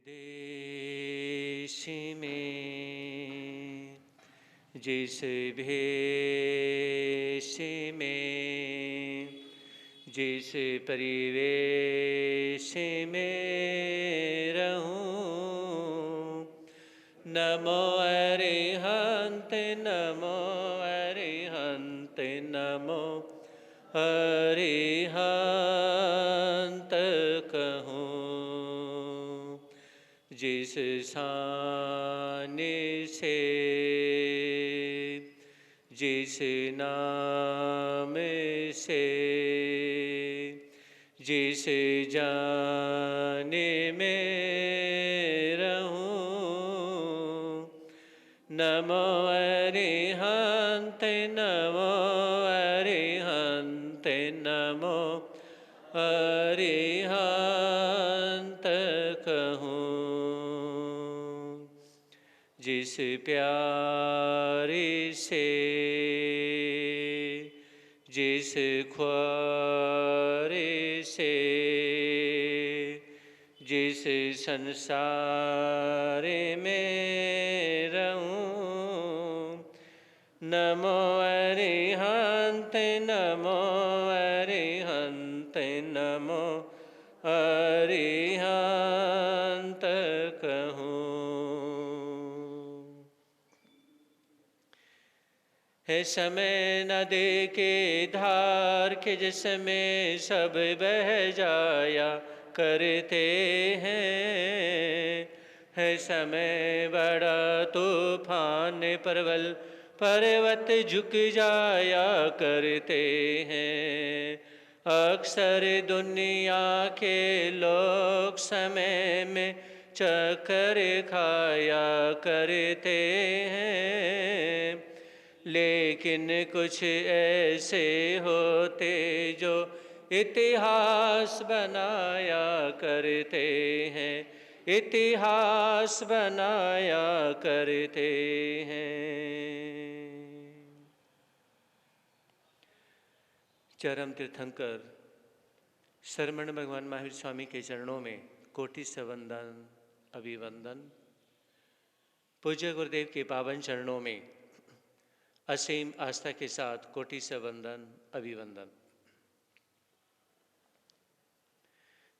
देश में जिस भेष में जिस परिवेश में रहूं, नमो अरिहंत नमो अरिहंत नमो अरिहंत कहूं। जिस साने से जिस नाम से जिस जाने में रहूं, नमो अरिहंत नमो अरिहंत नमो अरिहंत कहूं। जिस प्यारे से जिस ख्वारे से जिस संसार में रहूं, नमो अरिहंत नमो अरिहंत नमो अरिहंत कहूं। है समय नदी के धार के जिसमें सब बह जाया करते हैं। है समय बड़ा तूफान प्रबल पर्वत झुक जाया करते हैं। अक्सर दुनिया के लोग समय में चक्कर खाया करते हैं, लेकिन कुछ ऐसे होते जो इतिहास बनाया करते हैं, इतिहास बनाया करते हैं। चरम तीर्थंकर शरमण भगवान महावीर स्वामी के चरणों में कोटि से वंदन अभिवंदन। पूज्य गुरुदेव के पावन चरणों में असीम आस्था के साथ कोटि से वंदन अभिवंदन।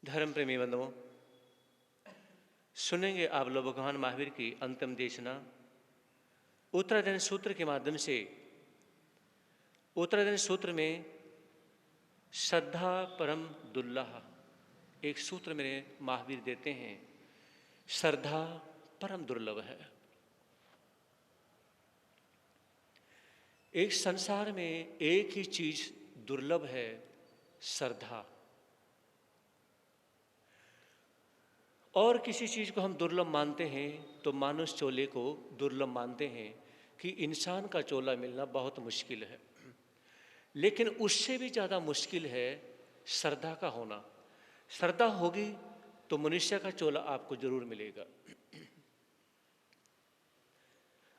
धर्म प्रेमी बंधुओं, सुनेंगे आप लोग भगवान महावीर की अंतिम देशना उत्तराधीन सूत्र के माध्यम से। उत्तराधीन सूत्र में श्रद्धा परम दुर्लभ एक सूत्र मेरे महावीर देते हैं। श्रद्धा परम दुर्लभ है। एक संसार में एक ही चीज दुर्लभ है, श्रद्धा। और किसी चीज को हम दुर्लभ मानते हैं तो मानुष चोले को दुर्लभ मानते हैं कि इंसान का चोला मिलना बहुत मुश्किल है, लेकिन उससे भी ज़्यादा मुश्किल है श्रद्धा का होना। श्रद्धा होगी तो मनुष्य का चोला आपको जरूर मिलेगा।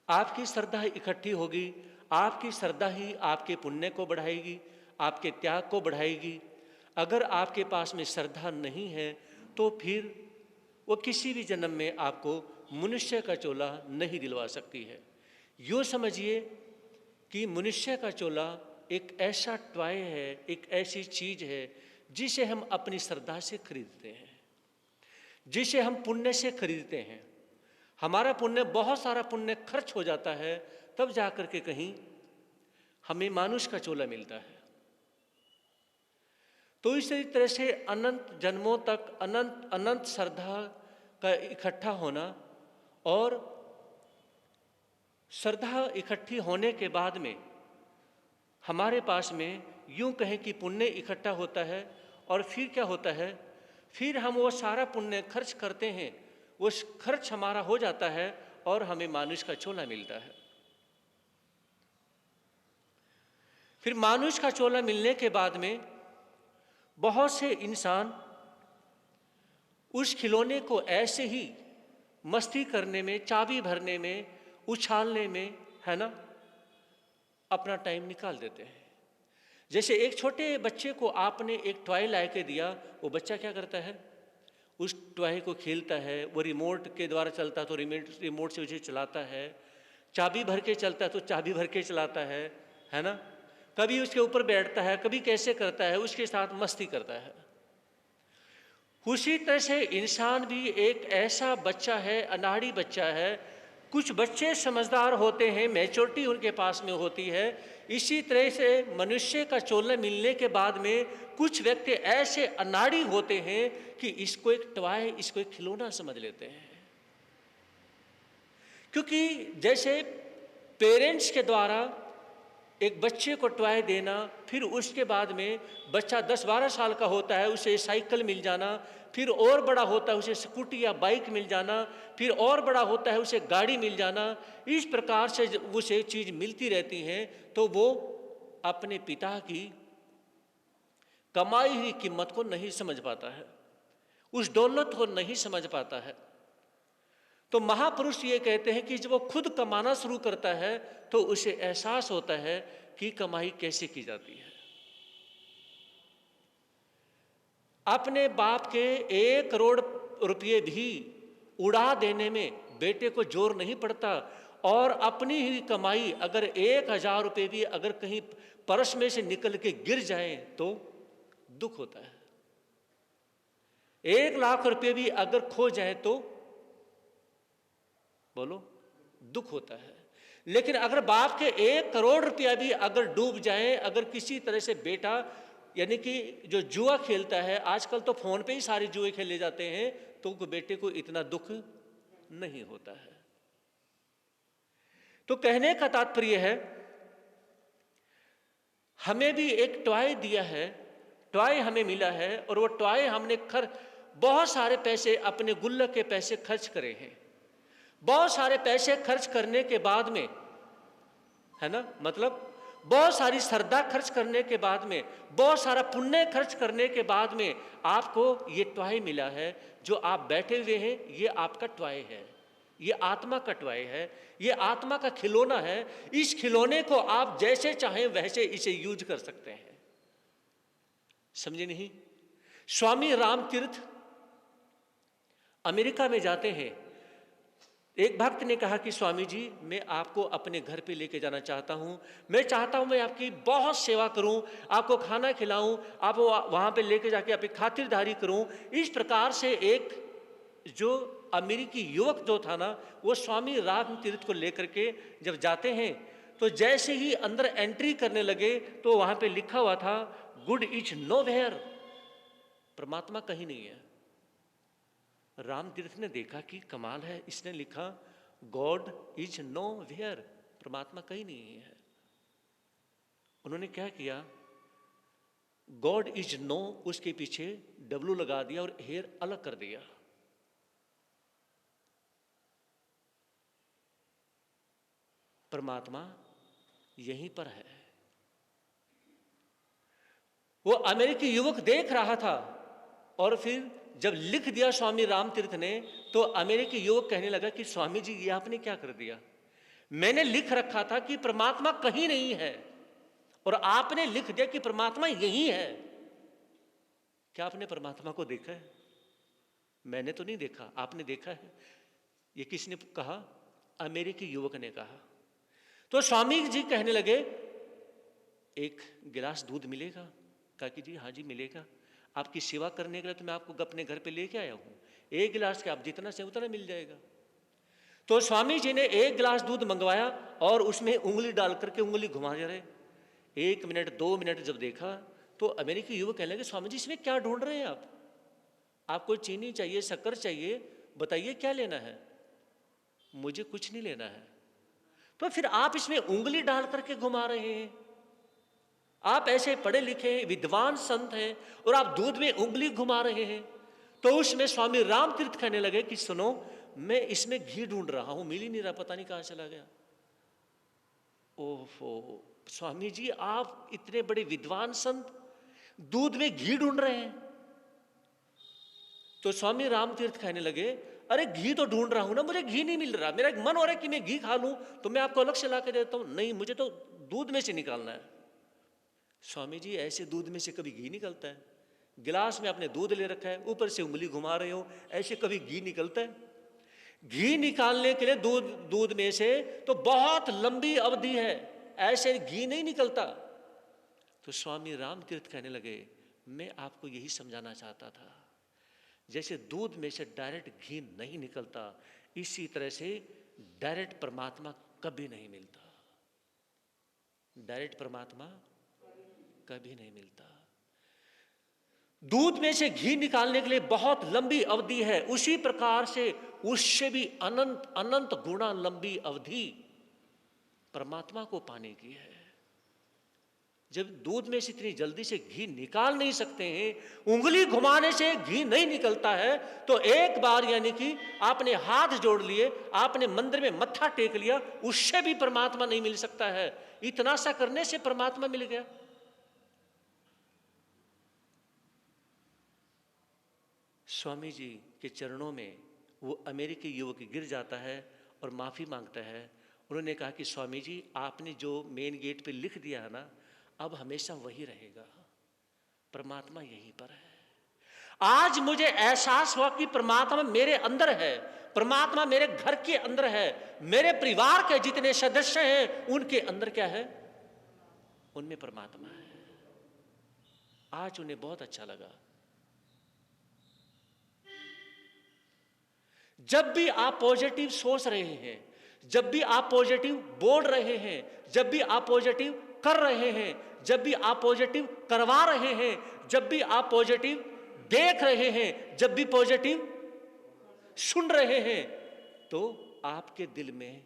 आपकी श्रद्धा इकट्ठी होगी, आपकी श्रद्धा ही आपके पुण्य को बढ़ाएगी, आपके त्याग को बढ़ाएगी। अगर आपके पास में श्रद्धा नहीं है तो फिर वो किसी भी जन्म में आपको मनुष्य का चोला नहीं दिलवा सकती है। यूँ समझिए कि मनुष्य का चोला एक ऐसा टॉय है, एक ऐसी चीज है जिसे हम अपनी श्रद्धा से खरीदते हैं, जिसे हम पुण्य से खरीदते हैं। हमारा पुण्य, बहुत सारा पुण्य खर्च हो जाता है, तब जाकर के कहीं हमें मानुष का चोला मिलता है। तो इसी तरह से अनंत जन्मों तक अनंत अनंत श्रद्धा का इकट्ठा होना, और श्रद्धा इकट्ठी होने के बाद में हमारे पास में यूं कहें कि पुण्य इकट्ठा होता है। और फिर क्या होता है, फिर हम वो सारा पुण्य खर्च करते हैं, वो खर्च हमारा हो जाता है और हमें मानुष का चोला मिलता है। फिर मानुष का चोला मिलने के बाद में बहुत से इंसान उस खिलौने को ऐसे ही मस्ती करने में, चाबी भरने में, उछालने में, है ना, अपना टाइम निकाल देते हैं। जैसे एक छोटे बच्चे को आपने एक टॉय ला के दिया, वो बच्चा क्या करता है, उस टॉय को खेलता है, वो रिमोट के द्वारा चलता है तो रिमोट से उसे चलाता है, चाबी भर के चलता है तो चाबी भर के चलाता है ना। कभी उसके ऊपर बैठता है, कभी कैसे करता है, उसके साथ मस्ती करता है। उसी तरह से इंसान भी एक ऐसा बच्चा है, अनाड़ी बच्चा है। कुछ बच्चे समझदार होते हैं, मैच्योरिटी उनके पास में होती है। इसी तरह से मनुष्य का चोला मिलने के बाद में कुछ व्यक्ति ऐसे अनाड़ी होते हैं कि इसको एक टॉय, इसको एक खिलौना समझ लेते हैं। क्योंकि जैसे पेरेंट्स के द्वारा एक बच्चे को टॉय देना, फिर उसके बाद में बच्चा 10-12 साल का होता है, उसे साइकिल मिल जाना, फिर और बड़ा होता है उसे स्कूटी या बाइक मिल जाना, फिर और बड़ा होता है उसे गाड़ी मिल जाना। इस प्रकार से जब उसे चीज़ मिलती रहती है तो वो अपने पिता की कमाई हुई कीमत को नहीं समझ पाता है, उस दौलत को नहीं समझ पाता है। तो महापुरुष ये कहते हैं कि जब वो खुद कमाना शुरू करता है तो उसे एहसास होता है कि कमाई कैसे की जाती है। अपने बाप के 1 करोड़ रुपये भी उड़ा देने में बेटे को जोर नहीं पड़ता, और अपनी ही कमाई अगर 1000 रुपये भी अगर कहीं पर्स में से निकल के गिर जाए तो दुख होता है। 1 लाख रुपये भी अगर खो जाए तो बोलो दुख होता है। लेकिन अगर बाप के 1 करोड़ रुपया भी अगर डूब जाए, अगर किसी तरह से बेटा, यानी कि जो जुआ खेलता है, आजकल तो फोन पे ही सारे जुए खेले जाते हैं, तो बेटे को इतना दुख नहीं होता है। तो कहने का तात्पर्य है, हमें भी एक टॉय दिया है, टॉय हमें मिला है, और वो टॉय हमने बहुत सारे पैसे, अपने गुल्लक के पैसे खर्च करे हैं। बहुत सारे पैसे खर्च करने के बाद में, है ना, मतलब बहुत सारी श्रद्धा खर्च करने के बाद में, बहुत सारा पुण्य खर्च करने के बाद में आपको ये टॉय मिला है। जो आप बैठे हुए हैं ये आपका टॉय है, ये आत्मा का टॉय है, ये आत्मा का खिलौना है। इस खिलौने को आप जैसे चाहें वैसे इसे यूज कर सकते हैं। समझे नहीं? स्वामी रामतीर्थ अमेरिका में जाते हैं। एक भक्त ने कहा कि स्वामी जी, मैं आपको अपने घर पे लेके जाना चाहता हूँ, मैं चाहता हूँ मैं आपकी बहुत सेवा करूँ, आपको खाना खिलाऊँ, आपको वहाँ पे लेके जाके आपकी खातिरदारी करूँ। इस प्रकार से एक जो अमेरिकी युवक जो था ना, वो स्वामी रामतीर्थ को लेकर के जब जाते हैं तो जैसे ही अंदर एंट्री करने लगे तो वहाँ पे लिखा हुआ था, गुड इज नोवेयर, परमात्मा कहीं नहीं है। रामतीर्थ ने देखा कि कमाल है, इसने लिखा गॉड इज नो वेयर, परमात्मा कहीं नहीं है। उन्होंने क्या किया, गॉड इज नो उसके पीछे डब्लू लगा दिया और हेयर अलग कर दिया। परमात्मा यहीं पर है। वो अमेरिकी युवक देख रहा था, और फिर जब लिख दिया स्वामी रामतीर्थ ने, तो अमेरिकी युवक कहने लगा कि स्वामी जी ये आपने क्या कर दिया, मैंने लिख रखा था कि परमात्मा कहीं नहीं है और आपने लिख दिया कि परमात्मा यहीं है। क्या आपने परमात्मा को देखा है? मैंने तो नहीं देखा, आपने देखा है। ये किसने कहा? अमेरिकी युवक ने कहा। तो स्वामी जी कहने लगे, एक गिलास दूध मिलेगा? कहा कि जी हाँ जी मिलेगा, आपकी सेवा करने के लिए तो मैं आपको अपने घर पे लेके आया हूँ, 1 गिलास के आप जितना से उतना मिल जाएगा। तो स्वामी जी ने 1 गिलास दूध मंगवाया और उसमें उंगली डाल करके उंगली घुमा रहे। 1 मिनट 2 मिनट जब देखा तो अमेरिकी युवक कहने लगे, स्वामी जी इसमें क्या ढूंढ रहे हैं आप? आपको चीनी चाहिए, शक्कर चाहिए, बताइए क्या लेना है? मुझे कुछ नहीं लेना है। तो फिर आप इसमें उंगली डाल करके घुमा रहे हैं? आप ऐसे पढ़े लिखे विद्वान संत हैं और आप दूध में उंगली घुमा रहे हैं। तो उसमें स्वामी रामतीर्थ कहने लगे कि सुनो, मैं इसमें घी ढूंढ रहा हूं, मिल ही नहीं रहा, पता नहीं कहां चला गया। ओहो स्वामी जी, आप इतने बड़े विद्वान संत दूध में घी ढूंढ रहे हैं? तो स्वामी रामतीर्थ कहने लगे, अरे घी तो ढूंढ रहा हूं ना, मुझे घी नहीं मिल रहा, मेरा मन हो रहा है कि मैं घी खा लूं, तो मैं आपको अलग से ला के देता हूं। नहीं, मुझे तो दूध में से निकालना है। स्वामी जी, ऐसे दूध में से कभी घी निकलता है? गिलास में आपने दूध ले रखा है, ऊपर से उंगली घुमा रहे हो, ऐसे कभी घी निकलता है? घी निकालने के लिए दूध में से तो बहुत लंबी अवधि है, ऐसे घी नहीं निकलता। तो स्वामी रामतीर्थ कहने लगे, मैं आपको यही समझाना चाहता था, जैसे दूध में से डायरेक्ट घी नहीं निकलता, इसी तरह से डायरेक्ट परमात्मा कभी नहीं मिलता। डायरेक्ट परमात्मा कभी नहीं मिलता। दूध में से घी निकालने के लिए बहुत लंबी अवधि है, उसी प्रकार से उससे भी अनंत अनंत गुना लंबी अवधि परमात्मा को पाने की है। जब दूध में से इतनी जल्दी से घी निकाल नहीं सकते हैं, उंगली घुमाने से घी नहीं निकलता है, तो एक बार यानी कि आपने हाथ जोड़ लिए, आपने मंदिर में मत्था टेक लिया, उससे भी परमात्मा नहीं मिल सकता है। इतना सा करने से परमात्मा मिल गया। स्वामी जी के चरणों में वो अमेरिकी युवक गिर जाता है और माफी मांगता है। उन्होंने कहा कि स्वामी जी, आपने जो मेन गेट पे लिख दिया है ना, अब हमेशा वही रहेगा, परमात्मा यहीं पर है। आज मुझे एहसास हुआ कि परमात्मा मेरे अंदर है, परमात्मा मेरे घर के अंदर है, मेरे परिवार के जितने सदस्य हैं उनके अंदर क्या है, उनमें परमात्मा है। आज उन्हें बहुत अच्छा लगा। जब भी आप पॉजिटिव सोच रहे हैं, जब भी आप पॉजिटिव बोल रहे हैं, जब भी आप पॉजिटिव कर रहे हैं, जब भी आप पॉजिटिव करवा रहे हैं, जब भी आप पॉजिटिव देख रहे हैं, जब भी पॉजिटिव सुन रहे हैं, तो आपके दिल में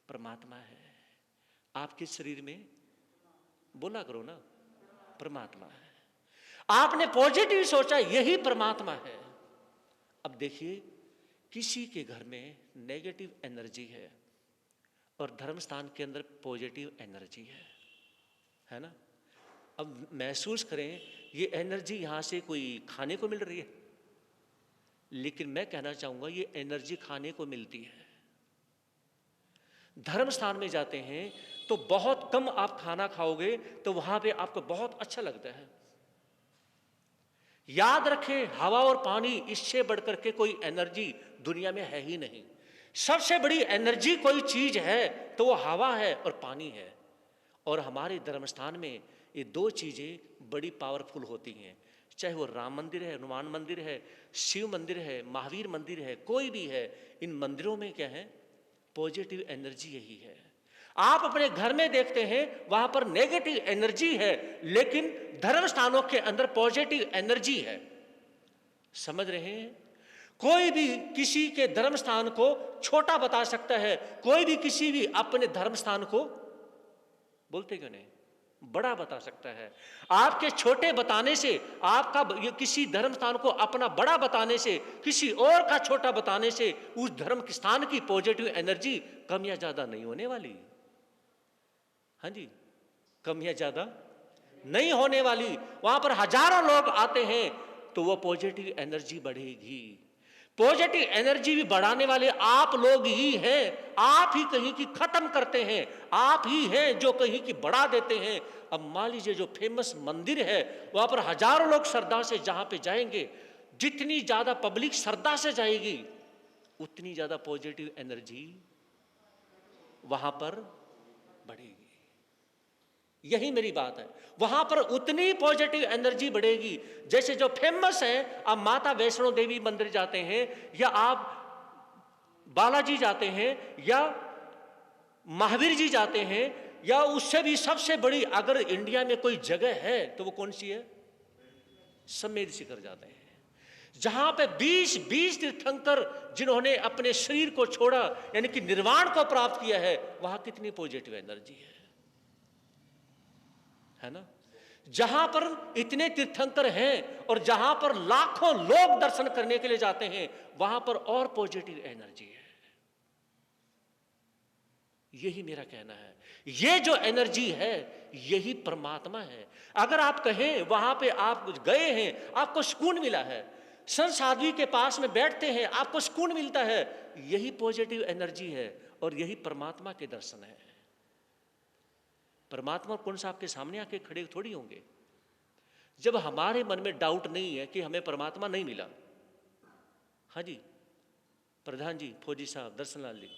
परमात्मा है। आपके शरीर में, बोला करो ना, परमात्मा है। आपने पॉजिटिव सोचा, यही परमात्मा है। अब देखिए, किसी के घर में नेगेटिव एनर्जी है और धर्म स्थान के अंदर पॉजिटिव एनर्जी है ना। अब महसूस करें, ये एनर्जी यहां से कोई खाने को मिल रही है, लेकिन मैं कहना चाहूंगा ये एनर्जी खाने को मिलती है। धर्म स्थान में जाते हैं तो बहुत कम आप खाना खाओगे, तो वहां पे आपको बहुत अच्छा लगता है। याद रखें, हवा और पानी, इससे बढ़कर के कोई एनर्जी दुनिया में है ही नहीं। सबसे बड़ी एनर्जी कोई चीज है तो वो हवा है और पानी है। और हमारे धर्मस्थान में ये दो चीजें बड़ी पावरफुल होती हैं, चाहे वो राम मंदिर है, हनुमान मंदिर है, शिव मंदिर है, महावीर मंदिर है, कोई भी है। इन मंदिरों में क्या है, पॉजिटिव एनर्जी यही है। आप अपने घर में देखते हैं वहां पर नेगेटिव एनर्जी है, लेकिन धर्म स्थानों के अंदर पॉजिटिव एनर्जी है। समझ रहे हैं? कोई भी किसी के धर्म स्थान को छोटा बता सकता है, कोई भी किसी भी अपने धर्म स्थान को, बोलते क्यों नहीं, बड़ा बता सकता है। आपके छोटे बताने से, आपका किसी धर्म स्थान को अपना बड़ा बताने से, किसी और का छोटा बताने से उस धर्म स्थान की पॉजिटिव एनर्जी कम या ज्यादा नहीं होने वाली। हाँ जी, कम या ज्यादा नहीं होने वाली। वहां पर हजारों लोग आते हैं तो वो पॉजिटिव एनर्जी बढ़ेगी। पॉजिटिव एनर्जी भी बढ़ाने वाले आप लोग ही हैं। आप ही कहीं की खत्म करते हैं, आप ही हैं जो कहीं की बढ़ा देते हैं। अब मान लीजिए जो फेमस मंदिर है, वहां पर हजारों लोग श्रद्धा से जहां पे जाएंगे, जितनी ज्यादा पब्लिक श्रद्धा से जाएगी उतनी ज्यादा पॉजिटिव एनर्जी वहां पर बढ़ेगी। यही मेरी बात है, वहां पर उतनी पॉजिटिव एनर्जी बढ़ेगी। जैसे जो फेमस है, आप माता वैष्णो देवी मंदिर जाते हैं, या आप बालाजी जाते हैं, या महावीर जी जाते हैं, या उससे भी सबसे बड़ी अगर इंडिया में कोई जगह है तो वो कौन सी है, समेध शिखर जाते हैं, जहां पे 20 तीर्थंकर जिन्होंने अपने शरीर को छोड़ा, यानी कि निर्वाण को प्राप्त किया है, वहां कितनी पॉजिटिव एनर्जी है ना। जहां पर इतने तीर्थंकर हैं और जहां पर लाखों लोग दर्शन करने के लिए जाते हैं, वहां पर और पॉजिटिव एनर्जी है। यही मेरा कहना है, ये जो एनर्जी है यही परमात्मा है। अगर आप कहें वहां पे आप गए हैं, आपको सुकून मिला है, संत साध्वी के पास में बैठते हैं, आपको सुकून मिलता है, यही पॉजिटिव एनर्जी है और यही परमात्मा के दर्शन है। परमात्मा कौन सा आपके सामने आके खड़े थोड़ी होंगे। जब हमारे मन में डाउट नहीं है कि हमें परमात्मा नहीं मिला। हाँ जी, प्रधान जी, फौजी साहब, दर्शनलाल जी,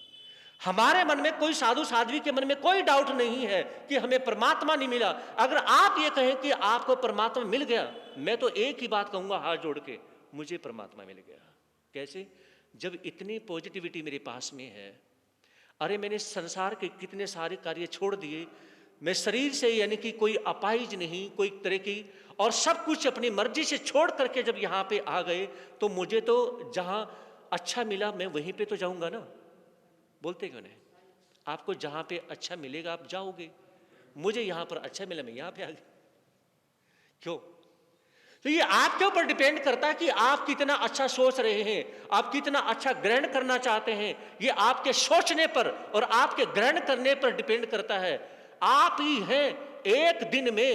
हमारे मन में, कोई साधु साध्वी के मन में कोई डाउट नहीं है कि हमें परमात्मा नहीं मिला। अगर आप ये कहें कि आपको परमात्मा मिल गया, मैं तो एक ही बात कहूंगा हाथ जोड़ के, मुझे परमात्मा मिल गया। कैसे? जब इतनी पॉजिटिविटी मेरे पास में है। अरे मैंने संसार के कितने सारे कार्य छोड़ दिए, मैं शरीर से, यानी कि कोई अपाहिज नहीं, कोई तरह की, और सब कुछ अपनी मर्जी से छोड़ करके जब यहाँ पे आ गए, तो मुझे तो जहाँ अच्छा मिला मैं वहीं पे तो जाऊंगा ना। बोलते क्यों नहीं? आपको जहाँ पे अच्छा मिलेगा आप जाओगे। मुझे यहाँ पर अच्छा मिला, मैं यहाँ पे आ गया। क्यों? तो ये आपके ऊपर डिपेंड करता है कि आप कितना अच्छा सोच रहे हैं, आप कितना अच्छा ग्रहण करना चाहते हैं। ये आपके सोचने पर और आपके ग्रहण करने पर डिपेंड करता है। आप ही हैं, एक दिन में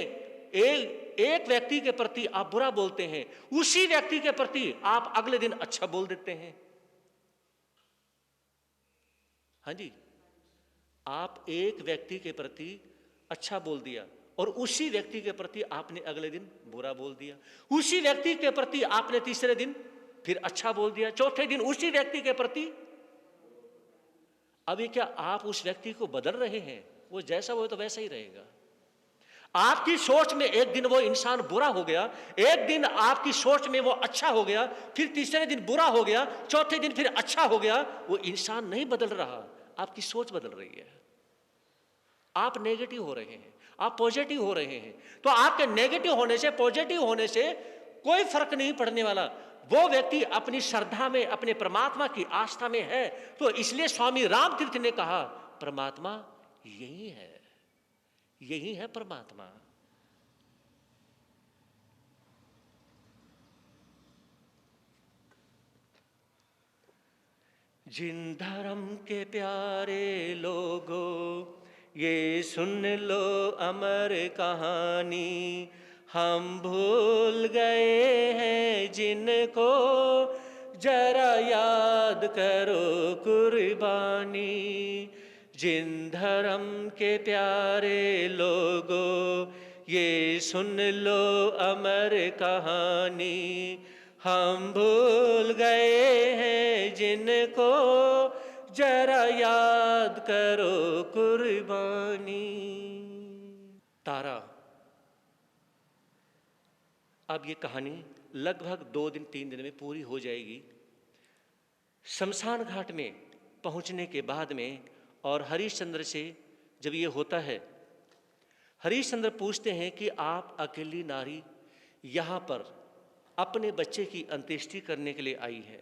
एक व्यक्ति के प्रति आप बुरा बोलते हैं, उसी व्यक्ति के प्रति आप अगले दिन अच्छा बोल देते हैं। हाँ जी, आप एक व्यक्ति के प्रति अच्छा बोल दिया और उसी व्यक्ति के प्रति आपने अगले दिन बुरा बोल दिया, उसी व्यक्ति के प्रति आपने तीसरे दिन फिर अच्छा बोल दिया, चौथे दिन उसी व्यक्ति के प्रति। अब ये क्या आप उस व्यक्ति को बदल रहे हैं? वो जैसा वो तो वैसा ही रहेगा। आपकी सोच में एक दिन वो इंसान बुरा हो गया, एक दिन आपकी सोच में वो अच्छा हो गया, फिर तीसरे दिन बुरा हो गया, चौथे दिन फिर अच्छा हो गया। वो इंसान नहीं बदल रहा, आपकी सोच बदल रही है। आप नेगेटिव हो रहे हैं, आप पॉजिटिव हो रहे हैं। तो आपके नेगेटिव होने से, पॉजिटिव होने से कोई फर्क नहीं पड़ने वाला। वो व्यक्ति अपनी श्रद्धा में, अपने परमात्मा की आस्था में है। तो इसलिए स्वामी रामतीर्थ ने कहा परमात्मा यही है, यही है परमात्मा। जिन धर्म के प्यारे लोगों, ये सुन लो अमर कहानी। हम भूल गए हैं जिनको, जरा याद करो कुर्बानी। जिन धर्म के प्यारे लोगों, ये सुन लो अमर कहानी। हम भूल गए हैं जिनको, जरा याद करो कुर्बानी। तारा। अब ये कहानी लगभग 2-3 दिन में पूरी हो जाएगी। शमशान घाट में पहुंचने के बाद में और हरिश्चंद्र से जब ये होता है, हरिश्चंद्र पूछते हैं कि आप अकेली नारी यहाँ पर अपने बच्चे की अंत्येष्टि करने के लिए आई है,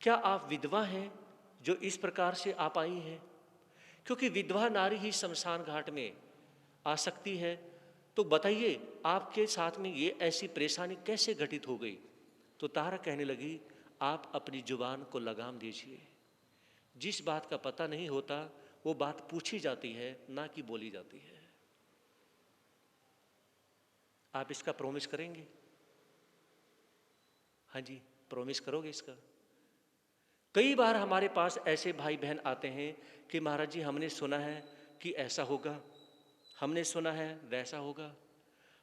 क्या आप विधवा हैं जो इस प्रकार से आप आई हैं? क्योंकि विधवा नारी ही शमशान घाट में आ सकती है। तो बताइए आपके साथ में ये ऐसी परेशानी कैसे घटित हो गई? तो तारा कहने लगी आप अपनी जुबान को लगाम दीजिए। जिस बात का पता नहीं होता वो बात पूछी जाती है, ना कि बोली जाती है। आप इसका प्रॉमिस करेंगे? हाँ जी, प्रॉमिस करोगे इसका? कई बार हमारे पास ऐसे भाई बहन आते हैं कि महाराज जी हमने सुना है कि ऐसा होगा, हमने सुना है वैसा होगा,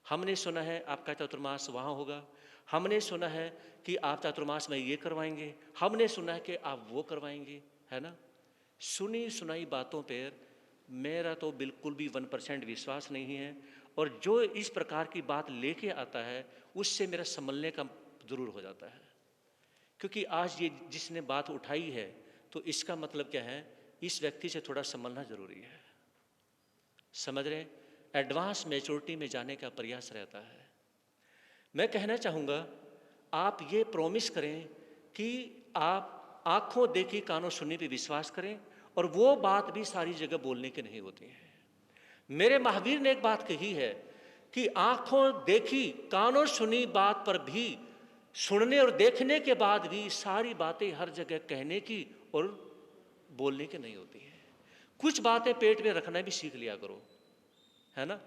हमने सुना है आपका चातुर्मास वहाँ होगा, हमने सुना है कि आप चातुर्मास में ये करवाएंगे, हमने सुना है कि आप वो करवाएंगे, है ना। सुनी सुनाई बातों पर मेरा तो बिल्कुल भी 1% विश्वास नहीं है। और जो इस प्रकार की बात लेके आता है उससे मेरा संभलने का जरूर हो जाता है। क्योंकि आज ये जिसने बात उठाई है तो इसका मतलब क्या है, इस व्यक्ति से थोड़ा संभलना जरूरी है। समझ रहे? एडवांस मैच्योरिटी में जाने का प्रयास रहता है। मैं कहना चाहूँगा आप ये प्रॉमिस करें कि आप आंखों देखी कानों सुनी पे विश्वास करें, और वो बात भी सारी जगह बोलने की नहीं होती है। मेरे महावीर ने एक बात कही है कि आंखों देखी कानों सुनी बात पर भी, सुनने और देखने के बाद भी सारी बातें हर जगह कहने की और बोलने की नहीं होती है। कुछ बातें पेट में रखना भी सीख लिया करो, है ना।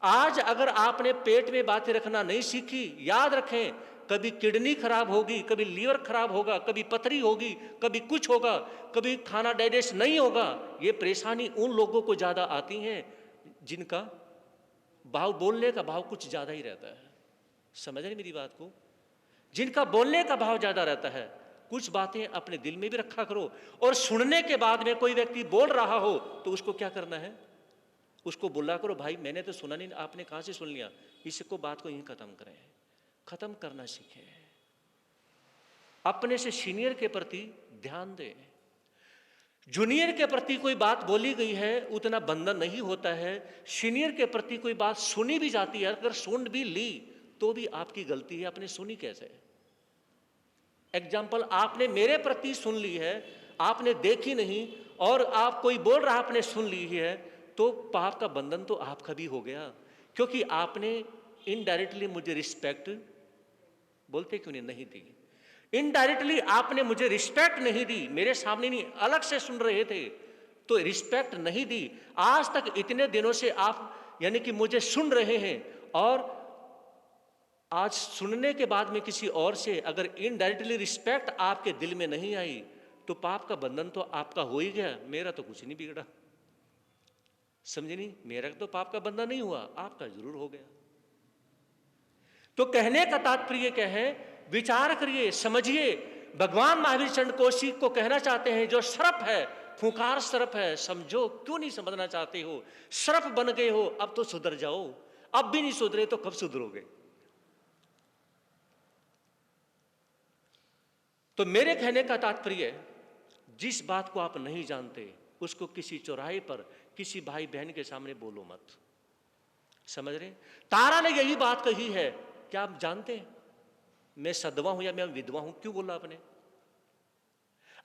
आज अगर आपने पेट में बातें रखना नहीं सीखी, याद रखें कभी किडनी खराब होगी, कभी लीवर खराब होगा, कभी पथरी होगी, कभी कुछ होगा, कभी खाना डाइजेस्ट नहीं होगा। ये परेशानी उन लोगों को ज़्यादा आती हैं जिनका भाव, बोलने का भाव कुछ ज्यादा ही रहता है। समझ रहे मेरी बात को? जिनका बोलने का भाव ज्यादा रहता है, कुछ बातें अपने दिल में भी रखा करो, और सुनने के बाद में कोई व्यक्ति बोल रहा हो तो उसको क्या करना है, उसको बोला करो, भाई मैंने तो सुना नहीं, आपने कहां से सुन लिया, इसको बात को यहीं खत्म करें। खत्म करना सीखें। अपने से सीनियर के प्रति ध्यान दें। जूनियर के प्रति कोई बात बोली गई है, उतना बंधन नहीं होता है। सीनियर के प्रति कोई बात सुनी भी जाती है, अगर सुन भी ली तो भी आपकी गलती है, आपने सुनी कैसे? एग्जाम्पल, आपने मेरे प्रति सुन ली है, आपने देखी नहीं, और आप कोई बोल रहा आपने सुन ली है, तो पाप का बंधन तो आपका भी हो गया, क्योंकि आपने इनडायरेक्टली मुझे रिस्पेक्ट, बोलते क्यों नहीं दी, इनडायरेक्टली आपने मुझे रिस्पेक्ट नहीं दी, मेरे सामने नहीं, अलग से सुन रहे थे तो रिस्पेक्ट नहीं दी। आज तक इतने दिनों से आप यानी कि मुझे सुन रहे हैं, और आज सुनने के बाद में किसी और से अगर इनडायरेक्टली रिस्पेक्ट आपके दिल में नहीं आई, तो पाप का बंधन तो आपका हो ही गया, मेरा तो कुछ नहीं बिगड़ा। समझे नहीं? मेरा तो पाप का बंधन नहीं हुआ, आपका जरूर हो गया। तो कहने का तात्पर्य क्या है? विचार करिए, समझिए। भगवान महावीर चंद्र कौशिक को कहना चाहते हैं, जो सर्प है, खूंखार सर्प है, समझो, क्यों नहीं समझना चाहते हो? सर्प बन गए हो, अब तो सुधर जाओ। अब भी नहीं सुधरे तो कब सुधरोगे? तो मेरे कहने का तात्पर्य, जिस बात को आप नहीं जानते उसको किसी चौराहे पर किसी भाई बहन के सामने बोलो मत। समझ रहे? तारा ने यही बात कही है। क्या आप जानते हैं मैं सदवा हूं या मैं विधवा हूं? क्यों बोला आपने?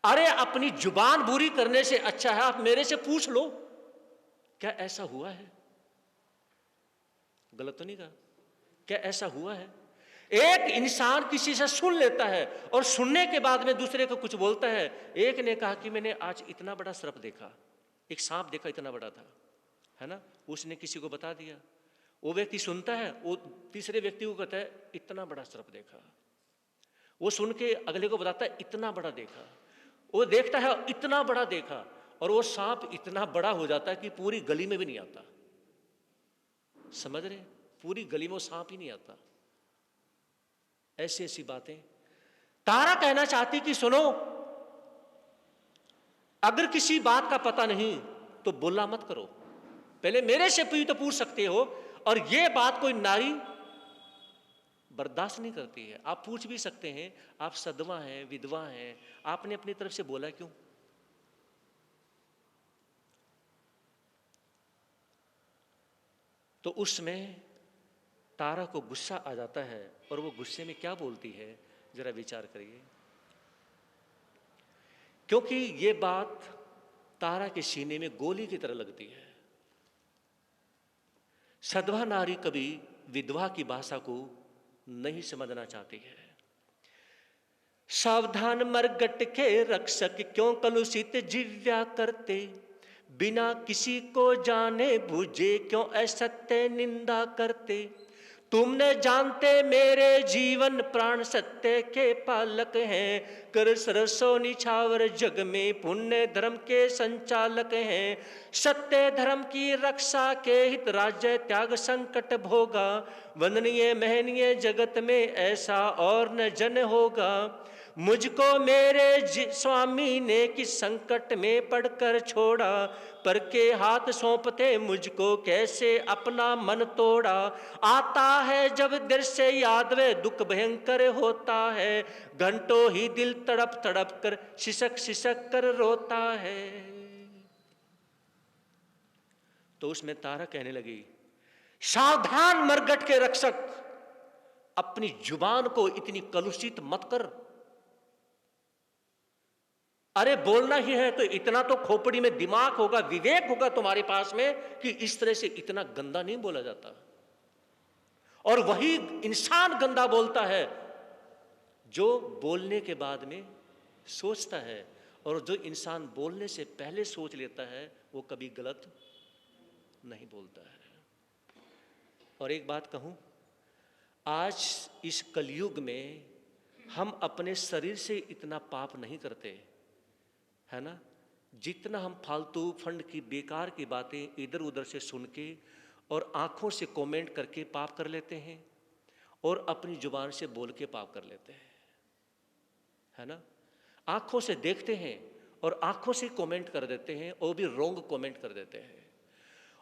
अरे अपनी जुबान बुरी करने से अच्छा है आप मेरे से पूछ लो, क्या ऐसा हुआ है? गलत तो नहीं कहा? क्या ऐसा हुआ है? एक इंसान किसी से सुन लेता है और सुनने के बाद में दूसरे को कुछ बोलता है। एक ने कहा कि मैंने आज इतना बड़ा सर्प देखा, एक सांप देखा, इतना बड़ा था, है ना, उसने किसी को बता दिया। वो व्यक्ति सुनता है, वो तीसरे व्यक्ति को कहता है इतना बड़ा सर्प देखा। वो सुन के अगले को बताता है इतना बड़ा देखा। वो देखता है इतना बड़ा देखा, और वो सांप इतना बड़ा हो जाता है कि पूरी गली में भी नहीं आता। समझ रहे? पूरी गली में वो सांप ही नहीं आता। ऐसी ऐसी बातें तारा कहना चाहती कि सुनो, अगर किसी बात का पता नहीं तो बोला मत करो, पहले मेरे से भी तो पूछ सकते हो। और ये बात कोई नारी बर्दाश्त नहीं करती है। आप पूछ भी सकते हैं, आप सदमा हैं, विधवा हैं, आपने अपनी तरफ से बोला क्यों? तो उसमें तारा को गुस्सा आ जाता है, और वो गुस्से में क्या बोलती है जरा विचार करिए, क्योंकि ये बात तारा के सीने में गोली की तरह लगती है। सदवा नारी कभी विधवा की भाषा को नहीं समझना चाहती है। सावधान मरगट के रक्षक क्यों कलुषित जिव्या करते, बिना किसी को जाने बूझे क्यों असत्य निंदा करते। तुमने जानते मेरे जीवन प्राण सत्य के पालक हैं, कर सरसो निछावर जग में पुण्य धर्म के संचालक हैं। सत्य धर्म की रक्षा के हित राज्य त्याग संकट भोगा, वंदनीय महनीय जगत में ऐसा और न जन होगा। मुझको मेरे स्वामी ने किस संकट में पड़कर छोड़ा, पर के हाथ सौंपते मुझको कैसे अपना मन तोड़ा। आता है जब दृश्य याद वे दुख भयंकर होता है, घंटों ही दिल तड़प तड़प कर सिसक सिसक कर रोता है। तो उसमें तारा कहने लगी, सावधान मरगट के रक्षक, अपनी जुबान को इतनी कलुषित मत कर। अरे बोलना ही है तो इतना तो खोपड़ी में दिमाग होगा, विवेक होगा तुम्हारे पास में कि इस तरह से इतना गंदा नहीं बोला जाता। और वही इंसान गंदा बोलता है जो बोलने के बाद में सोचता है, और जो इंसान बोलने से पहले सोच लेता है वो कभी गलत नहीं बोलता है। और एक बात कहूं, आज इस कलयुग में हम अपने शरीर से इतना पाप नहीं करते, है ना, जितना हम फालतू फंड की बेकार की बातें इधर उधर से सुन के और आंखों से कमेंट करके पाप कर लेते हैं और अपनी जुबान से बोल के पाप कर लेते हैं, है ना। आंखों से देखते हैं और आंखों से कमेंट कर देते हैं, और भी रॉन्ग कमेंट कर देते हैं,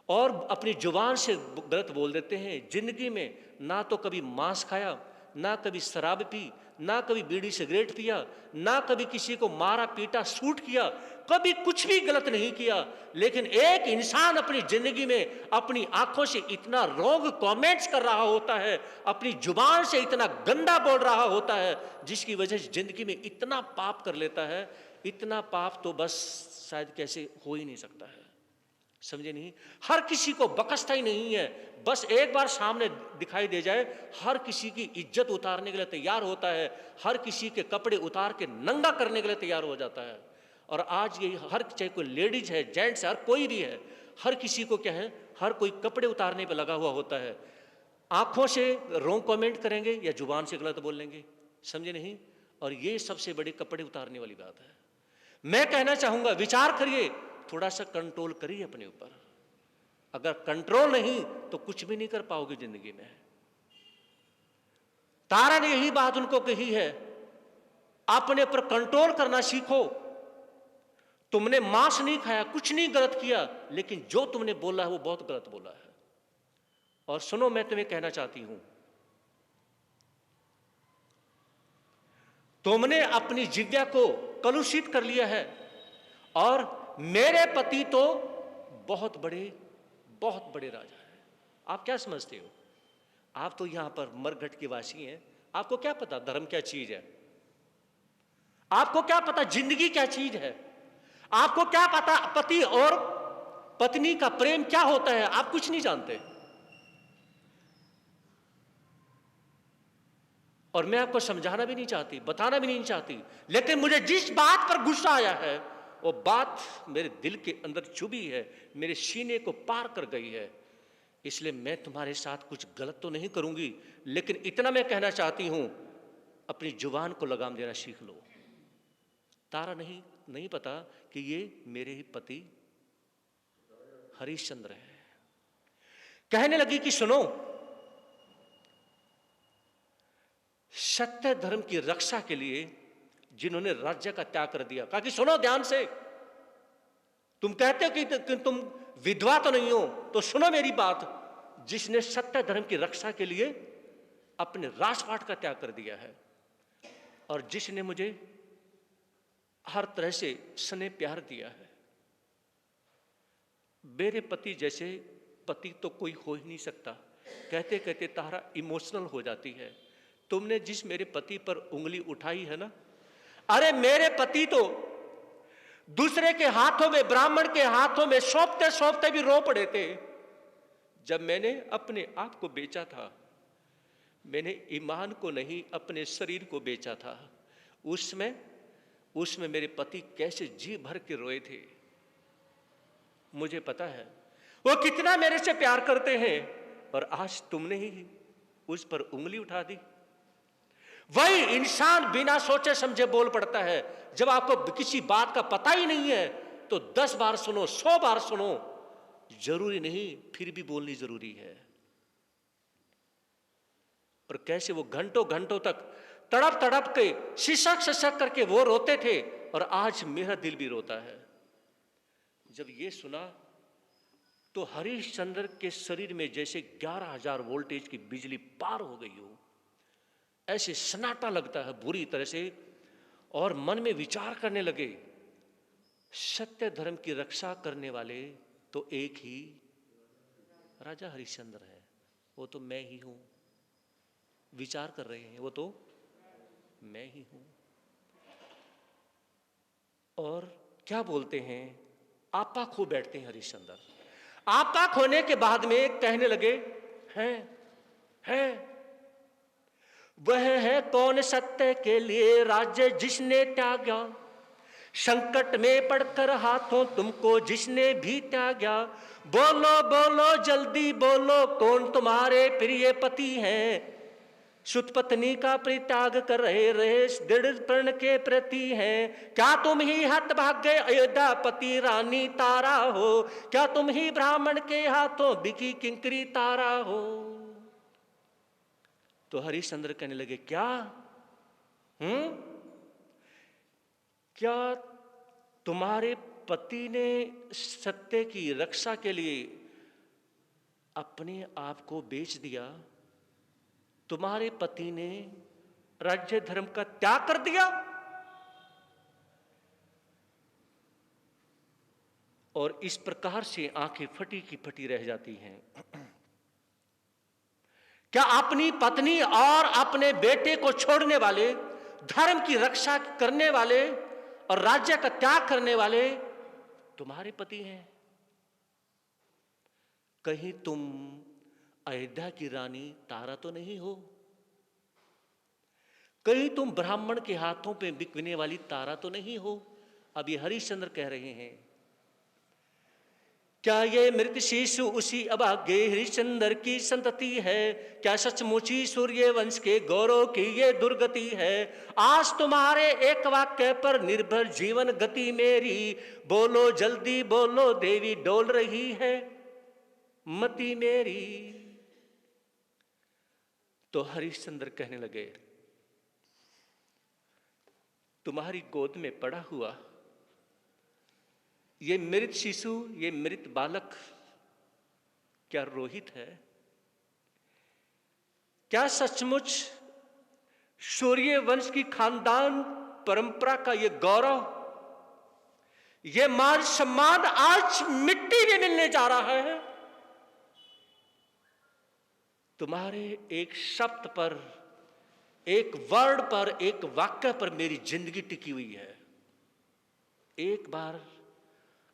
और अपनी जुबान से गलत बोल देते हैं। जिंदगी में ना तो कभी मांस खाया, ना कभी शराब पी, ना कभी बीड़ी सिगरेट पिया, ना कभी किसी को मारा पीटा शूट किया, कभी कुछ भी गलत नहीं किया। लेकिन एक इंसान अपनी जिंदगी में अपनी आंखों से इतना रॉन्ग कमेंट्स कर रहा होता है, अपनी जुबान से इतना गंदा बोल रहा होता है, जिसकी वजह से जिंदगी में इतना पाप कर लेता है। इतना पाप तो बस शायद कैसे हो ही नहीं सकता है, समझे नहीं। हर किसी को बख्शता ही नहीं है, बस एक बार सामने दिखाई दे जाए हर किसी की इज्जत उतारने के लिए तैयार होता है, हर किसी के कपड़े उतार के नंगा करने के लिए तैयार हो जाता है। और आज ये हर, चाहे कोई लेडीज है, जेंट्स है, हर कोई भी है, हर किसी को क्या है, हर कोई कपड़े उतारने पे लगा हुआ होता है। आंखों से रॉन्ग कमेंट करेंगे या जुबान से गलत बोल लेंगे, समझे नहीं। और ये सबसे बड़ी कपड़े उतारने वाली बात है। मैं कहना चाहूंगा, विचार करिए, थोड़ा सा कंट्रोल करिए अपने ऊपर। अगर कंट्रोल नहीं तो कुछ भी नहीं कर पाओगे जिंदगी में। तारा ने यही बात उनको कही है, अपने ऊपर कंट्रोल करना सीखो। तुमने मांस नहीं खाया, कुछ नहीं गलत किया, लेकिन जो तुमने बोला है वो बहुत गलत बोला है। और सुनो, मैं तुम्हें कहना चाहती हूं, तुमने अपनी जिज्ञा को कलुषित कर लिया है। और मेरे पति तो बहुत बड़े राजा हैं। आप क्या समझते हो? आप तो यहां पर मरघट के वासी हैं, आपको क्या पता धर्म क्या चीज है? आपको क्या पता जिंदगी क्या चीज है? आपको क्या पता पति और पत्नी का प्रेम क्या होता है? आप कुछ नहीं जानते। और मैं आपको समझाना भी नहीं चाहती, बताना भी नहीं चाहती, लेकिन मुझे जिस बात पर गुस्सा आया है वो बात मेरे दिल के अंदर चुभी है, मेरे सीने को पार कर गई है। इसलिए मैं तुम्हारे साथ कुछ गलत तो नहीं करूंगी, लेकिन इतना मैं कहना चाहती हूं, अपनी जुबान को लगाम देना सीख लो। तारा नहीं पता कि ये मेरे ही पति हरिश्चंद्र है। कहने लगी कि सुनो, सत्य धर्म की रक्षा के लिए जिन्होंने राज्य का त्याग कर दिया, कहा कि सुनो ध्यान से, तुम कहते हो कि तुम विधवा तो नहीं हो, तो सुनो मेरी बात। जिसने सत्य धर्म की रक्षा के लिए अपने राजपाट का त्याग कर दिया है, और जिसने मुझे हर तरह से स्नेह प्यार दिया है, मेरे पति जैसे पति तो कोई हो ही नहीं सकता। कहते कहते तारा इमोशनल हो जाती है। तुमने जिस मेरे पति पर उंगली उठाई है ना, अरे मेरे पति तो दूसरे के हाथों में, ब्राह्मण के हाथों में सौंपते सौंपते भी रो पड़े थे। जब मैंने अपने आप को बेचा था, मैंने ईमान को नहीं अपने शरीर को बेचा था, उसमें मेरे पति कैसे जी भर के रोए थे। मुझे पता है वो कितना मेरे से प्यार करते हैं, और आज तुमने ही उस पर उंगली उठा दी। वही इंसान बिना सोचे समझे बोल पड़ता है। जब आपको किसी बात का पता ही नहीं है तो 10 बार सुनो, 100 बार सुनो, जरूरी नहीं, फिर भी बोलनी जरूरी है। और कैसे वो घंटों घंटों तक तड़प तड़प के सिसक करके वो रोते थे, और आज मेरा दिल भी रोता है। जब ये सुना तो हरिश्चंद्र के शरीर में जैसे 11,000 वोल्टेज की बिजली पार हो गई हो, ऐसे सन्नाटा लगता है बुरी तरह से। और मन में विचार करने लगे, सत्य धर्म की रक्षा करने वाले तो एक ही राजा हरिश्चंद्र है, वो तो मैं ही हूं। विचार कर रहे हैं, वो तो मैं ही हूं। और क्या बोलते हैं, आपा खो बैठते हैं हरिश्चंद्र। आपा खोने के बाद में कहने लगे, हैं वह है कौन सत्य के लिए राज्य जिसने त्यागा, संकट में पड़कर हाथों तुमको जिसने भी त्यागा। बोलो बोलो जल्दी बोलो, कौन तुम्हारे प्रिय पति हैं? सुतपत्नी का परित्याग कर रहे रहे दृढ़ प्रण के प्रति हैं। क्या तुम ही हतभाग्य अयोध्यापति रानी तारा हो? क्या तुम ही ब्राह्मण के हाथों बिकी किंकरी तारा हो? तो हरिश्चंद्र कहने लगे, क्या क्या तुम्हारे पति ने सत्य की रक्षा के लिए अपने आप को बेच दिया? तुम्हारे पति ने राज्य धर्म का त्याग कर दिया और इस प्रकार से आंखें फटी की फटी रह जाती हैं। क्या अपनी पत्नी और अपने बेटे को छोड़ने वाले, धर्म की रक्षा करने वाले और राज्य का त्याग करने वाले तुम्हारे पति हैं? कहीं तुम अयोध्या की रानी तारा तो नहीं हो? कहीं तुम ब्राह्मण के हाथों पे बिकने वाली तारा तो नहीं हो? अब ये हरिश्चंद्र कह रहे हैं, क्या ये मृत शिशु उसी अभागे हरिश्चंद्र की संतति है? क्या सचमुची सूर्य वंश के गौरव की ये दुर्गति है? आज तुम्हारे एक वाक्य पर निर्भर जीवन गति मेरी, बोलो जल्दी बोलो देवी डोल रही है मति मेरी। तो हरिश्चंद्र कहने लगे, तुम्हारी गोद में पड़ा हुआ ये मृत शिशु, ये मृत बालक क्या रोहित है? क्या सचमुच सूर्य वंश की खानदान परंपरा का ये गौरव, ये मान सम्मान आज मिट्टी में मिलने जा रहा है? तुम्हारे एक शब्द पर, एक वर्ड पर, एक वाक्य पर मेरी जिंदगी टिकी हुई है। एक बार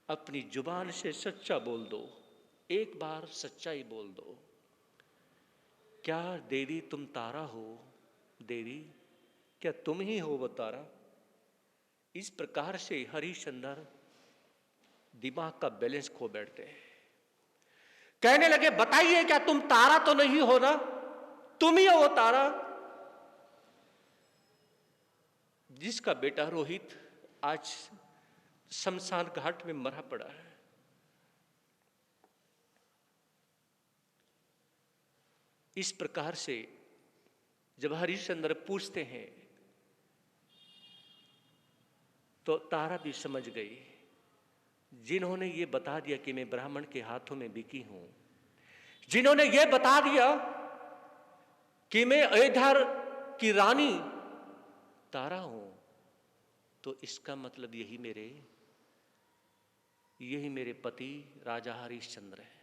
अपनी जुबान से सच्चा बोल दो, एक बार सच्चाई बोल दो। क्या देवी तुम तारा हो? देवी क्या तुम ही हो वो तारा? इस प्रकार से हरिश्चंद्र दिमाग का बैलेंस खो बैठते हैं। कहने लगे, बताइए क्या तुम तारा तो नहीं हो ना? तुम ही हो वो तारा जिसका बेटा रोहित आज शमशान घाट में मरा पड़ा है। इस प्रकार से जब हरिश्चंद्र पूछते हैं तो तारा भी समझ गई। जिन्होंने ये बता दिया कि मैं ब्राह्मण के हाथों में बिकी हूं, जिन्होंने ये बता दिया कि मैं अयोध्या की रानी तारा हूं, तो इसका मतलब यही मेरे पति राजा हरिश्चंद्र है।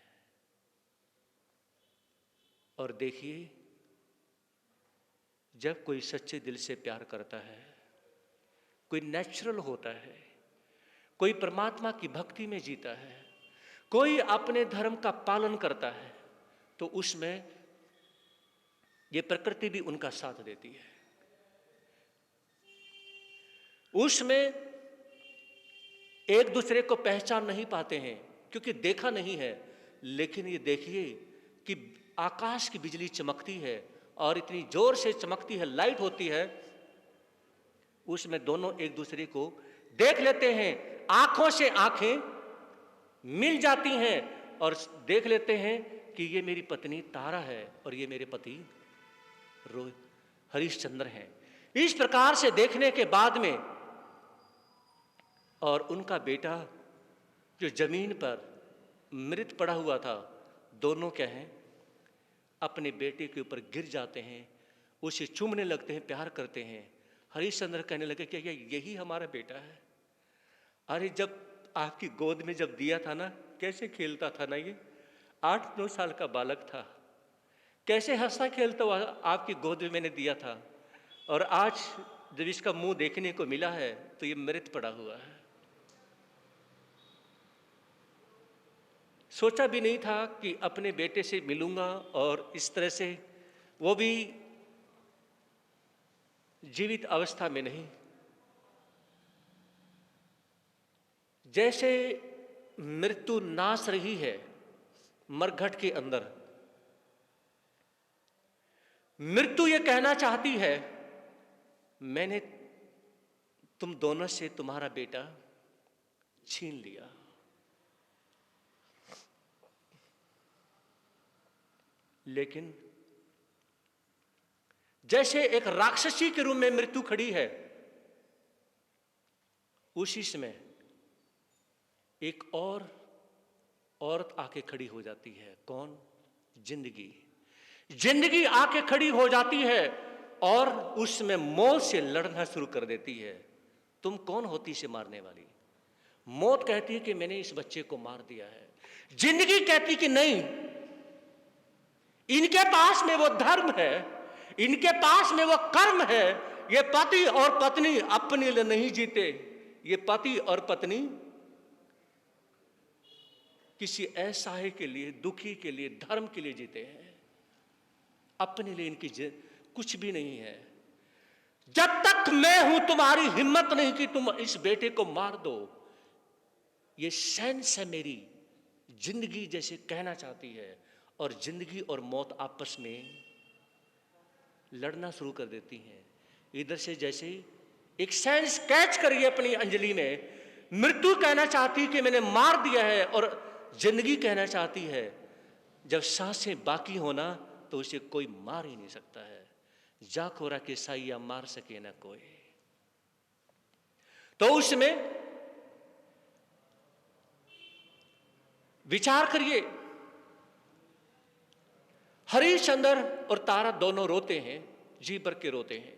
और देखिए, जब कोई सच्चे दिल से प्यार करता है, कोई नेचुरल होता है, कोई परमात्मा की भक्ति में जीता है, कोई अपने धर्म का पालन करता है, तो उसमें ये प्रकृति भी उनका साथ देती है। उसमें एक दूसरे को पहचान नहीं पाते हैं क्योंकि देखा नहीं है, लेकिन ये देखिए कि आकाश की बिजली चमकती है और इतनी जोर से चमकती है, लाइट होती है, उसमें दोनों एक दूसरे को देख लेते हैं, आंखों से आंखें मिल जाती हैं और देख लेते हैं कि ये मेरी पत्नी तारा है और ये मेरे पति हरिश्चंद्र हैं। इस प्रकार से देखने के बाद में और उनका बेटा जो जमीन पर मृत पड़ा हुआ था, दोनों क्या हैं, अपने बेटे के ऊपर गिर जाते हैं, उसे चूमने लगते हैं, प्यार करते हैं। हरिश्चंद्र कहने लगे कि यही हमारा बेटा है। अरे जब आपकी गोद में जब दिया था ना, कैसे खेलता था ना, ये 8-9 साल का बालक था, कैसे हंसा खेलता हुआ आपकी गोद में मैंने दिया था, और आज जब इसका मुंह देखने को मिला है तो ये मृत पड़ा हुआ है। सोचा भी नहीं था कि अपने बेटे से मिलूंगा और इस तरह से, वो भी जीवित अवस्था में नहीं। जैसे मृत्यु नाश रही है मरघट के अंदर, मृत्यु ये कहना चाहती है, मैंने तुम दोनों से तुम्हारा बेटा छीन लिया। लेकिन जैसे एक राक्षसी के रूप में मृत्यु खड़ी है, उसी समय एक और औरत आके खड़ी हो जाती है। कौन? जिंदगी। जिंदगी आके खड़ी हो जाती है और उसमें मौत से लड़ना शुरू कर देती है। तुम कौन होती इसे मारने वाली? मौत कहती है कि मैंने इस बच्चे को मार दिया है। जिंदगी कहती कि नहीं, इनके पास में वो धर्म है, इनके पास में वो कर्म है। ये पति और पत्नी अपने लिए नहीं जीते, ये पति और पत्नी किसी असहाय के लिए, दुखी के लिए, धर्म के लिए जीते हैं। अपने लिए इनकी कुछ भी नहीं है। जब तक मैं हूं, तुम्हारी हिम्मत नहीं कि तुम इस बेटे को मार दो। ये सेंस है मेरी। जिंदगी जैसे कहना चाहती है और जिंदगी और मौत आपस में लड़ना शुरू कर देती हैं। इधर से जैसे एक सेंस कैच करिए अपनी अंजलि में। मृत्यु कहना चाहती है कि मैंने मार दिया है, और जिंदगी कहना चाहती है जब सांसें बाकी होना तो उसे कोई मार ही नहीं सकता है। जा खोरा के साइया मार सके ना कोई। तो उसमें विचार करिए। हरिश्चंद्र और तारा दोनों रोते हैं, जी भर के रोते हैं,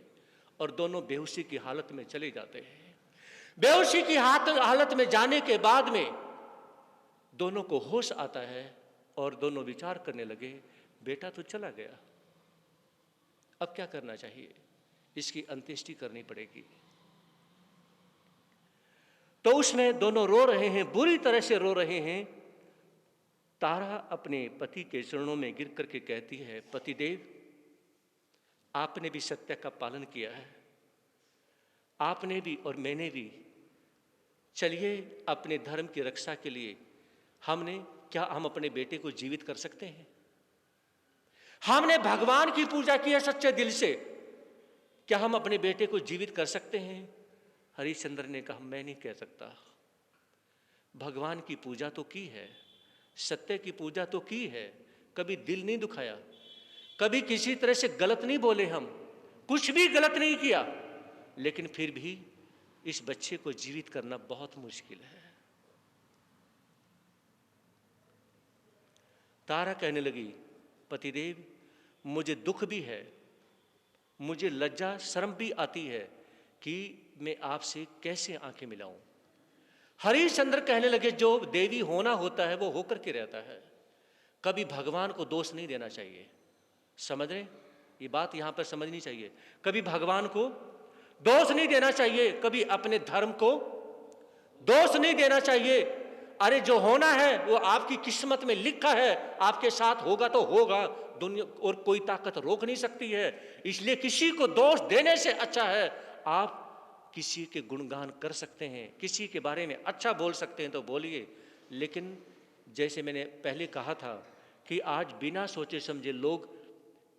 और दोनों बेहोशी की हालत में चले जाते हैं। बेहोशी की हालत में जाने के बाद में दोनों को होश आता है और दोनों विचार करने लगे, बेटा तो चला गया, अब क्या करना चाहिए? इसकी अंत्येष्टि करनी पड़ेगी। तो उसमें दोनों रो रहे हैं, बुरी तरह से रो रहे हैं। तारा अपने पति के चरणों में गिर करके कहती है, पतिदेव, आपने भी सत्य का पालन किया है, आपने भी और मैंने भी। चलिए अपने धर्म की रक्षा के लिए क्या हम अपने बेटे को जीवित कर सकते हैं? हमने भगवान की पूजा की है सच्चे दिल से, क्या हम अपने बेटे को जीवित कर सकते हैं? हरिश्चंद्र ने कहा, मैं नहीं कह सकता। भगवान की पूजा तो की है, सत्य की पूजा तो की है, कभी दिल नहीं दुखाया, कभी किसी तरह से गलत नहीं बोले, हम कुछ भी गलत नहीं किया, लेकिन फिर भी इस बच्चे को जीवित करना बहुत मुश्किल है। तारा कहने लगी, पतिदेव, मुझे दुख भी है, मुझे लज्जा शर्म भी आती है कि मैं आपसे कैसे आंखें मिलाऊं। हरिश्चंद्र कहने लगे, जो देवी होना होता है वो होकर के रहता है, कभी भगवान को दोष नहीं देना चाहिए। समझ रहे? ये बात यहां पर समझनी चाहिए। कभी भगवान को दोष नहीं देना चाहिए, कभी अपने धर्म को दोष नहीं देना चाहिए। अरे जो होना है वो आपकी किस्मत में लिखा है, आपके साथ होगा तो होगा, दुनिया और कोई ताकत रोक नहीं सकती है। इसलिए किसी को दोष देने से अच्छा है आप किसी के गुणगान कर सकते हैं, किसी के बारे में अच्छा बोल सकते हैं तो बोलिए। लेकिन जैसे मैंने पहले कहा था कि आज बिना सोचे समझे लोग,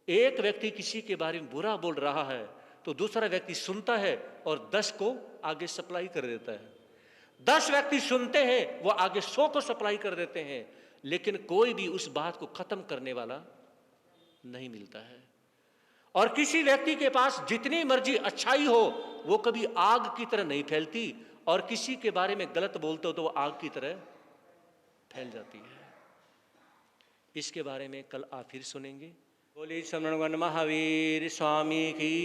एक व्यक्ति किसी के बारे में बुरा बोल रहा है तो दूसरा व्यक्ति सुनता है और 10 को आगे सप्लाई कर देता है। 10 व्यक्ति सुनते हैं, वो आगे 100 को सप्लाई कर देते हैं, लेकिन कोई भी उस बात को खत्म करने वाला नहीं मिलता है। और किसी व्यक्ति के पास जितनी मर्जी अच्छाई हो, वो कभी आग की तरह नहीं फैलती, और किसी के बारे में गलत बोलते हो तो वो आग की तरह फैल जाती है। इसके बारे में कल आप फिर सुनेंगे। बोलिए समरण महावीर स्वामी की,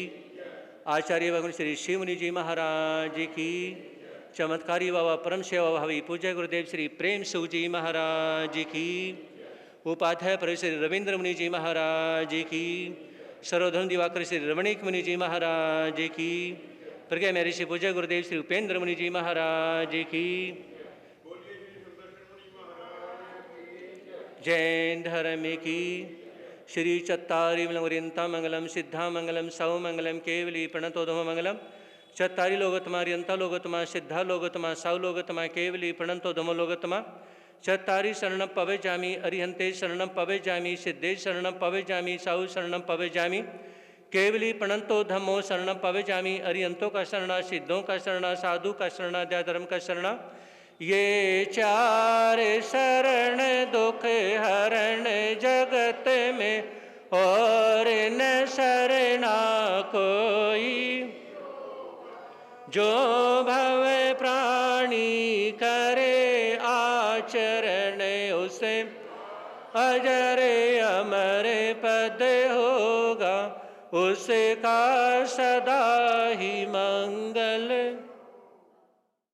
आचार्य भगवान श्री शिव मुनि जी महाराज की, चमत्कारी बाबा परम सेवा भावी पूज्य गुरुदेव श्री प्रेम शिव जी महाराज की, उपाध्याय पर श्री रविंद्र मुनि जी महाराज की, सर्वधन दिवाकर श्री रमणीक मुनि जी महाराज की, प्रज्ञा मेरी श्री पूज्य गुरुदेव श्री उपेंद्र मुनि जी महाराज की, जैन धर्म की, श्री चत्तारी मंगलम सिद्धा मंगलम सौ मंगलम केवली प्रणतोधम मंगलम, चत्तारी लोगतमा रियंता लोगतमा सिद्धा लोगतमा सौ लोगतमा केवली प्रणतोधम लोगतमा, चत्तारि शरणं पवेजामि, अरिहन्ते शरणं पवेजामि, सिद्धे शरणं पवेजामि, साहु शरणं पवेजामि, केवली पणंतो धम्मो शरणं पवेजामि, अरिहंतों का शरणा, सिद्धों का शरणा, साधु का शरणा, धर्म का शरणा। ये चार शरण दुख हरण जगत में, और न शरणा कोई। जो भव प्राणी करे आचरण, उसे अजर अमर पद होगा, उसका सदा ही मंगल।